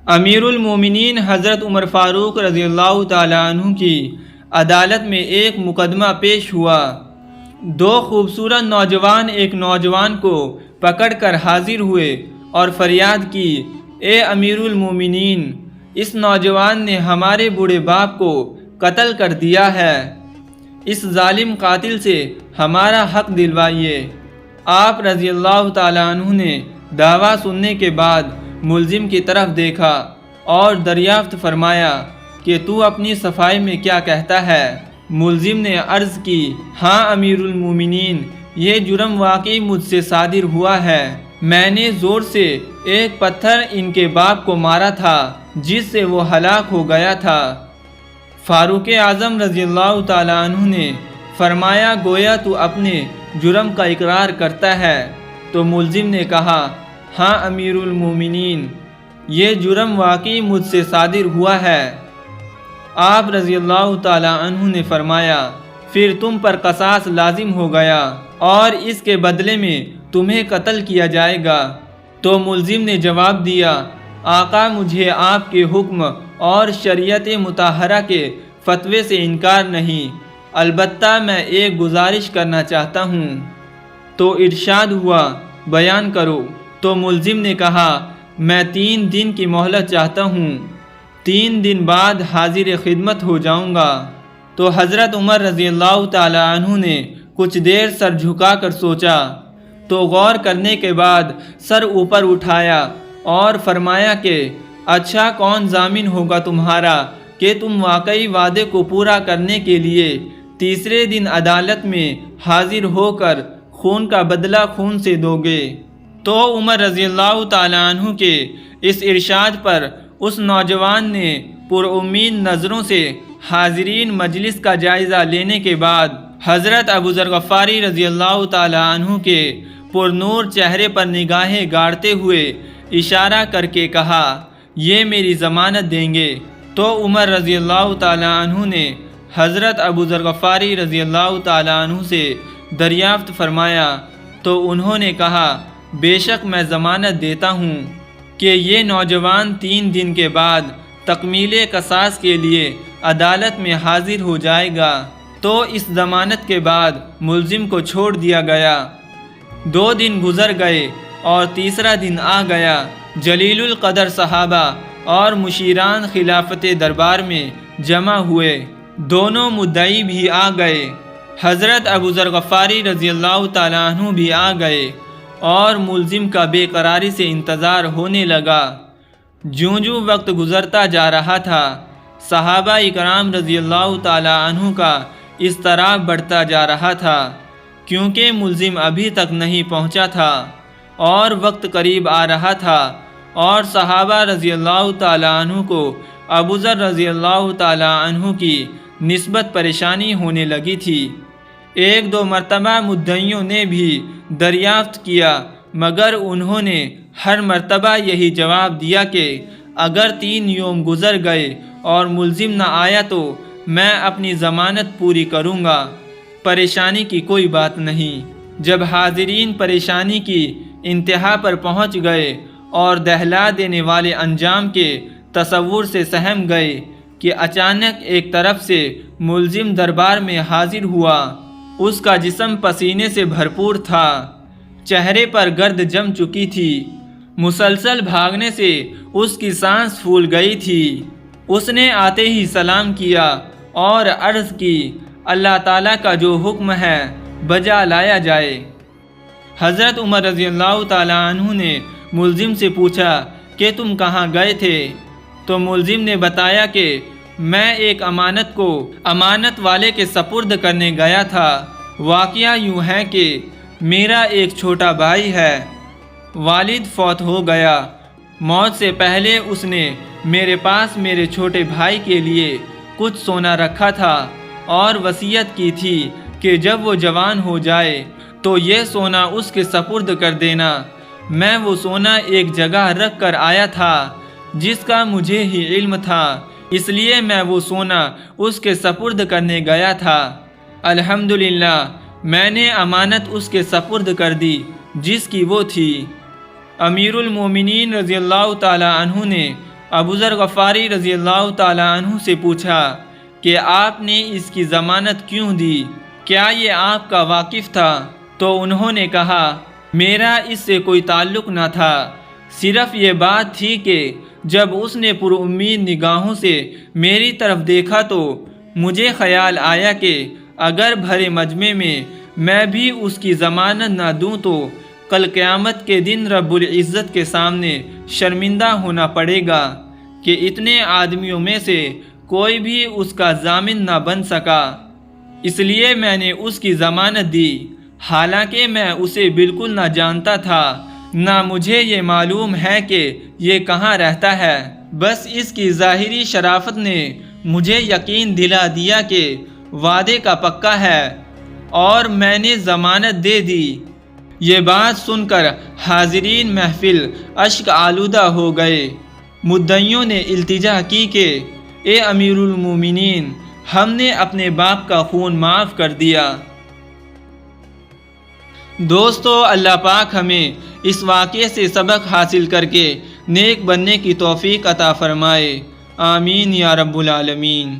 امیر المومنین حضرت عمر فاروق رضی اللہ تعالیٰ عنہ کی عدالت میں ایک مقدمہ پیش ہوا۔ دو خوبصورت نوجوان ایک نوجوان کو پکڑ کر حاضر ہوئے اور فریاد کی، اے امیر المومنین، اس نوجوان نے ہمارے بوڑھے باپ کو قتل کر دیا ہے، اس ظالم قاتل سے ہمارا حق دلوائیے۔ آپ رضی اللہ تعالیٰ عنہ نے دعویٰ سننے کے بعد ملزم کی طرف دیکھا اور دریافت فرمایا کہ تو اپنی صفائی میں کیا کہتا ہے؟ ملزم نے عرض کی، ہاں امیر المومنین، یہ جرم واقعی مجھ سے صادر ہوا ہے، میں نے زور سے ایک پتھر ان کے باپ کو مارا تھا جس سے وہ ہلاک ہو گیا تھا۔ فاروق اعظم رضی اللہ تعالیٰ عنہ نے فرمایا، گویا تو اپنے جرم کا اقرار کرتا ہے؟ تو ملزم نے کہا، ہاں امیر المومنین، یہ جرم واقعی مجھ سے صادر ہوا ہے۔ آپ رضی اللہ تعالیٰ عنہ نے فرمایا، پھر تم پر قصاص لازم ہو گیا اور اس کے بدلے میں تمہیں قتل کیا جائے گا۔ تو ملزم نے جواب دیا، آقا، مجھے آپ کے حکم اور شریعت مطہرہ کے فتوے سے انکار نہیں، البتہ میں ایک گزارش کرنا چاہتا ہوں۔ تو ارشاد ہوا، بیان کرو۔ تو ملزم نے کہا، میں 3 دن کی مہلت چاہتا ہوں، 3 دن بعد حاضر خدمت ہو جاؤں گا۔ تو حضرت عمر رضی اللہ تعالیٰ عنہ نے کچھ دیر سر جھکا کر سوچا، تو غور کرنے کے بعد سر اوپر اٹھایا اور فرمایا کہ اچھا، کون ضامن ہوگا تمہارا کہ تم واقعی وعدے کو پورا کرنے کے لیے تیسرے دن عدالت میں حاضر ہو کر خون کا بدلہ خون سے دو گے؟ تو عمر رضی اللہ تعالیٰ عنہ کے اس ارشاد پر اس نوجوان نے پر امید نظروں سے حاضرین مجلس کا جائزہ لینے کے بعد حضرت ابو ذر غفاری رضی اللہ تعالیٰ عنہ کے پر نور چہرے پر نگاہیں گاڑتے ہوئے اشارہ کر کے کہا، یہ میری ضمانت دیں گے۔ تو عمر رضی اللہ تعالیٰ عنہ نے حضرت ابو ذر غفاری رضی اللہ تعالیٰ عنہ سے دریافت فرمایا تو انہوں نے کہا، بے شک میں ضمانت دیتا ہوں کہ یہ نوجوان 3 دن کے بعد تکمیل قصاص کے لیے عدالت میں حاضر ہو جائے گا۔ تو اس ضمانت کے بعد ملزم کو چھوڑ دیا گیا۔ 2 دن گزر گئے اور تیسرا دن آ گیا۔ جلیل القدر صحابہ اور مشیران خلافت دربار میں جمع ہوئے، دونوں مدعی بھی آ گئے، حضرت ابو ذر غفاری رضی اللہ تعالیٰ عنہ بھی آ گئے اور ملزم کا بے قراری سے انتظار ہونے لگا۔ جوں وقت گزرتا جا رہا تھا، صحابہ اکرام رضی اللہ تعالیٰ عنہ کا اضطراب بڑھتا جا رہا تھا، کیونکہ ملزم ابھی تک نہیں پہنچا تھا اور وقت قریب آ رہا تھا، اور صحابہ رضی اللہ تعالیٰ عنہ کو ابو ذر رضی اللہ تعالیٰ عنہ کی نسبت پریشانی ہونے لگی تھی۔ 1-2 مرتبہ مدعیوں نے بھی دریافت کیا، مگر انہوں نے ہر مرتبہ یہی جواب دیا کہ اگر 3 یوم گزر گئے اور ملزم نہ آیا تو میں اپنی ضمانت پوری کروں گا، پریشانی کی کوئی بات نہیں۔ جب حاضرین پریشانی کی انتہا پر پہنچ گئے اور دہلا دینے والے انجام کے تصور سے سہم گئے کہ اچانک ایک طرف سے ملزم دربار میں حاضر ہوا۔ اس کا جسم پسینے سے بھرپور تھا، چہرے پر گرد جم چکی تھی، مسلسل بھاگنے سے اس کی سانس پھول گئی تھی۔ اس نے آتے ہی سلام کیا اور عرض کی، اللہ تعالیٰ کا جو حکم ہے بجا لایا جائے۔ حضرت عمر رضی اللہ تعالیٰ عنہ نے ملزم سے پوچھا کہ تم کہاں گئے تھے؟ تو ملزم نے بتایا کہ میں ایک امانت کو امانت والے کے سپرد کرنے گیا تھا۔ واقعہ یوں ہے کہ میرا ایک چھوٹا بھائی ہے، والد فوت ہو گیا، موت سے پہلے اس نے میرے پاس میرے چھوٹے بھائی کے لیے کچھ سونا رکھا تھا اور وصیت کی تھی کہ جب وہ جوان ہو جائے تو یہ سونا اس کے سپرد کر دینا۔ میں وہ سونا ایک جگہ رکھ کر آیا تھا جس کا مجھے ہی علم تھا، اس لیے میں وہ سونا اس کے سپرد کرنے گیا تھا۔ الحمدللہ میں نے امانت اس کے سپرد کر دی جس کی وہ تھی۔ امیر المومنین رضی اللہ تعالیٰ عنہ نے ابو ذر غفاری رضی اللہ تعالیٰ عنہ سے پوچھا کہ آپ نے اس کی ضمانت کیوں دی؟ کیا یہ آپ کا واقف تھا؟ تو انہوں نے کہا میرا اس سے کوئی تعلق نہ تھا، صرف یہ بات تھی کہ جب اس نے پر امید نگاہوں سے میری طرف دیکھا تو مجھے خیال آیا کہ اگر بھرے مجمع میں بھی اس کی ضمانت نہ دوں تو کل قیامت کے دن رب العزت کے سامنے شرمندہ ہونا پڑے گا کہ اتنے آدمیوں میں سے کوئی بھی اس کا ضامن نہ بن سکا، اس لیے میں نے اس کی ضمانت دی، حالانکہ میں اسے بالکل نہ جانتا تھا، نہ مجھے یہ معلوم ہے کہ یہ کہاں رہتا ہے، بس اس کی ظاہری شرافت نے مجھے یقین دلا دیا کہ وعدے کا پکا ہے، اور میں نے ضمانت دے دی۔ یہ بات سن کر حاضرین محفل اشک آلودہ ہو گئے۔ مدعیوں نے التجا کی کہ اے امیر المومنین، ہم نے اپنے باپ کا خون معاف کر دیا۔ دوستو، اللہ پاک ہمیں اس واقعے سے سبق حاصل کر کے نیک بننے کی توفیق عطا فرمائے، آمین یا رب العالمین۔